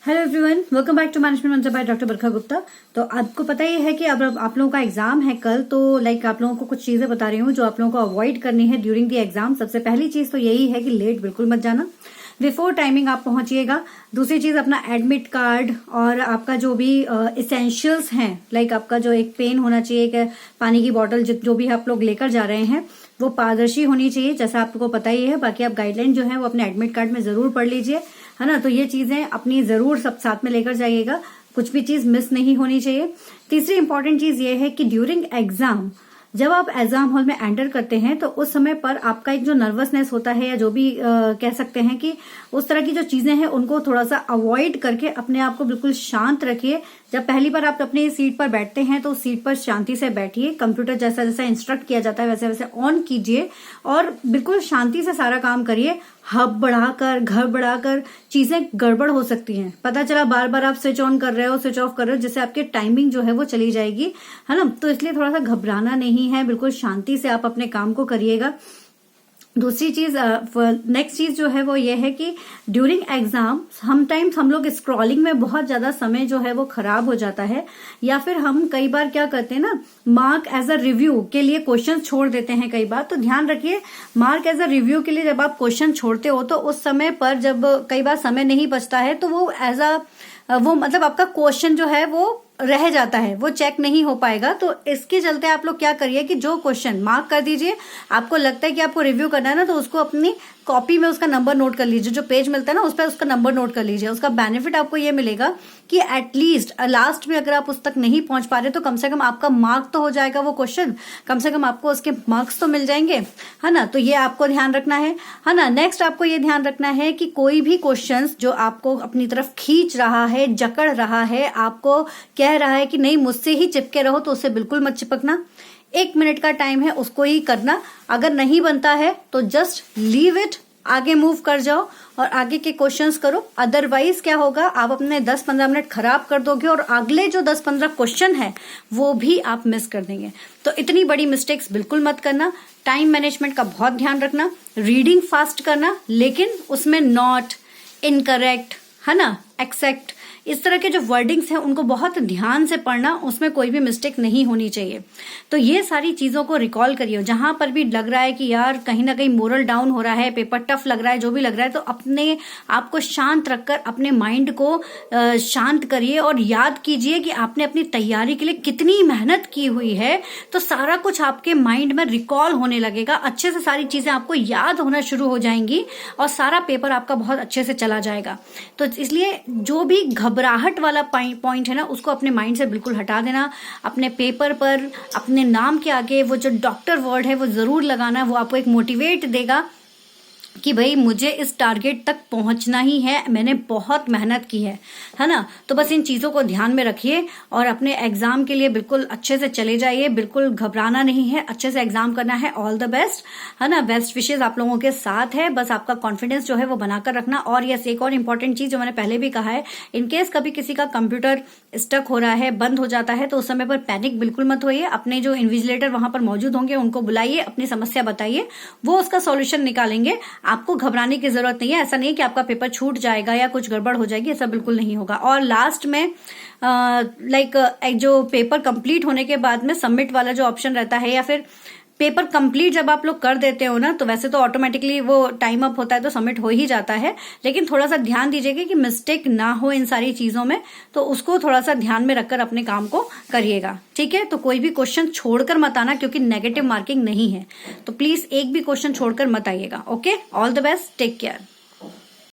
Hello everyone, welcome back to management Mantra by doctor Barkha Gupta. तो आपको पता ही है कि अब आप लोगों का एग्जाम है कल, तो आप लोगों को कुछ चीजें बता रही हूँ जो आप लोगों को अवॉइड करनी है ड्यूरिंग द एग्जाम। सबसे पहली चीज तो यही है कि लेट बिल्कुल मत जाना, बिफोर टाइमिंग आप पहुंचिएगा। दूसरी चीज, अपना एडमिट कार्ड और आपका जो भी इसेंशियल्स हैं, आपका जो एक पेन होना चाहिए, एक पानी की बोतल, जो भी आप लोग लेकर जा रहे हैं वो पारदर्शी होनी चाहिए, जैसा आपको पता ही है। बाकी आप गाइडलाइन जो है वो अपने एडमिट कार्ड में जरूर पढ़ लीजिए, है ना। तो ये चीजें अपनी जरूर सब साथ में लेकर जाइएगा, कुछ भी चीज मिस नहीं होनी चाहिए। तीसरी इंपॉर्टेंट चीज ये है कि ड्यूरिंग एग्जाम जब आप एग्जाम हॉल में एंटर करते हैं तो उस समय पर आपका एक जो नर्वसनेस होता है या जो भी कह सकते हैं कि उस तरह की जो चीजें हैं उनको थोड़ा सा अवॉइड करके अपने आप को बिल्कुल शांत रखिए। जब पहली बार आप अपनी सीट पर बैठते हैं तो उस सीट पर शांति से बैठिए, कंप्यूटर जैसा जैसा इंस्ट्रक्ट किया जाता है वैसे वैसे ऑन कीजिए और बिल्कुल शांति से सारा काम करिए। हब बढ़ाकर घर बढ़ाकर चीजें गड़बड़ हो सकती हैं। पता चला बार बार आप स्विच ऑन कर रहे हो, स्विच ऑफ कर रहे हो, जिससे आपकी टाइमिंग जो है वो चली जाएगी, है ना। तो इसलिए थोड़ा सा घबराना नहीं है, बिल्कुल शांति से आप अपने काम को करिएगा। दूसरी चीज, नेक्स्ट चीज जो है वो ये है कि ड्यूरिंग एग्जाम समटाइम्स हम लोग स्क्रॉलिंग में बहुत ज्यादा समय जो है वो खराब हो जाता है, या फिर हम कई बार क्या करते हैं ना, मार्क एज अ रिव्यू के लिए क्वेश्चन छोड़ देते हैं कई बार। तो ध्यान रखिए, मार्क एज अ रिव्यू के लिए जब आप क्वेश्चन छोड़ते हो तो उस समय पर जब कई बार समय नहीं बचता है तो वो मतलब आपका क्वेश्चन जो है वो रह जाता है, वो चेक नहीं हो पाएगा। तो इसके चलते आप लोग क्या करिए कि जो क्वेश्चन मार्क कर दीजिए, आपको लगता है कि आपको रिव्यू करना है ना, तो उसको अपनी कॉपी में उसका नंबर नोट कर लीजिए। जो पेज मिलता है ना उस पर उसका नंबर नोट कर लीजिए। उसका बेनिफिट आपको ये मिलेगा कि एटलीस्ट लास्ट में अगर आप उस तक नहीं पहुंच पा रहे तो कम से कम आपका मार्क तो हो जाएगा, वो क्वेश्चन कम से कम आपको उसके मार्क्स तो मिल जाएंगे, है ना। तो ये आपको ध्यान रखना है ना। नेक्स्ट आपको ये ध्यान रखना है कि कोई भी क्वेश्चन जो आपको अपनी तरफ खींच रहा है, जकड़ रहा है, आपको कह रहा है कि नहीं मुझसे ही चिपके रहो, तो उससे बिल्कुल मत चिपकना। 1 मिनट का टाइम है, उसको ही करना। अगर नहीं बनता है तो जस्ट लीव इट, आगे मूव कर जाओ और आगे के क्वेश्चंस करो। अदरवाइज क्या होगा, आप अपने 10-15 मिनट खराब कर दोगे और अगले जो 10-15 क्वेश्चन है वो भी आप मिस कर देंगे। तो इतनी बड़ी मिस्टेक्स बिल्कुल मत करना। टाइम मैनेजमेंट का बहुत ध्यान रखना, रीडिंग फास्ट करना, लेकिन उसमें नॉट, इनकरेक्ट, है ना, एक्सेप्ट, इस तरह के जो वर्डिंग्स हैं उनको बहुत ध्यान से पढ़ना, उसमें कोई भी मिस्टेक नहीं होनी चाहिए। तो ये सारी चीजों को रिकॉल करिए। जहां पर भी लग रहा है कि यार कहीं ना कहीं मोरल डाउन हो रहा है, पेपर टफ लग रहा है, जो भी लग रहा है, तो अपने आप को शांत रखकर अपने माइंड को शांत करिए और याद कीजिए कि आपने अपनी तैयारी के लिए कितनी मेहनत की हुई है। तो सारा कुछ आपके माइंड में रिकॉल होने लगेगा, अच्छे से सारी चीजें आपको याद होना शुरू हो जाएंगी और सारा पेपर आपका बहुत अच्छे से चला जाएगा। तो इसलिए जो भी घबराहट वाला पॉइंट है ना, उसको अपने माइंड से बिल्कुल हटा देना। अपने पेपर पर अपने नाम के आगे वो जो डॉक्टर वर्ड है वो जरूर लगाना। वो आपको एक मोटिवेट देगा कि भाई मुझे इस टारगेट तक पहुंचना ही है, मैंने बहुत मेहनत की है ना। तो बस इन चीजों को ध्यान में रखिए और अपने एग्जाम के लिए बिल्कुल अच्छे से चले जाइए। बिल्कुल घबराना नहीं है, अच्छे से एग्जाम करना है। ऑल द बेस्ट, है ना। बेस्ट विशेष आप लोगों के साथ है, बस आपका कॉन्फिडेंस जो है वो बनाकर रखना। और यस, एक और इम्पोर्टेंट चीज जो मैंने पहले भी कहा है, इनकेस कभी किसी का कंप्यूटर स्टक हो रहा है, बंद हो जाता है, तो उस समय पर पैनिक बिल्कुल मत होइए। अपने जो इन्विजिलेटर वहां पर मौजूद होंगे उनको बुलाइए, अपनी समस्या बताइए, वो उसका सॉल्यूशन निकालेंगे। आपको घबराने की जरूरत नहीं है। ऐसा नहीं कि आपका पेपर छूट जाएगा या कुछ गड़बड़ हो जाएगी, ऐसा बिल्कुल नहीं होगा। और लास्ट में जो पेपर कंप्लीट होने के बाद में सबमिट वाला जो ऑप्शन रहता है, या फिर पेपर कंप्लीट जब आप लोग कर देते हो ना, तो वैसे तो ऑटोमेटिकली वो टाइम अप होता है तो सबमिट हो ही जाता है, लेकिन थोड़ा सा ध्यान दीजिएगा कि मिस्टेक ना हो इन सारी चीजों में। तो उसको थोड़ा सा ध्यान में रखकर अपने काम को करिएगा, ठीक है। तो कोई भी क्वेश्चन छोड़कर मत आना, क्योंकि नेगेटिव मार्किंग नहीं है। तो प्लीज एक भी क्वेश्चन छोड़कर मत आइएगा। Okay, all the best, take care.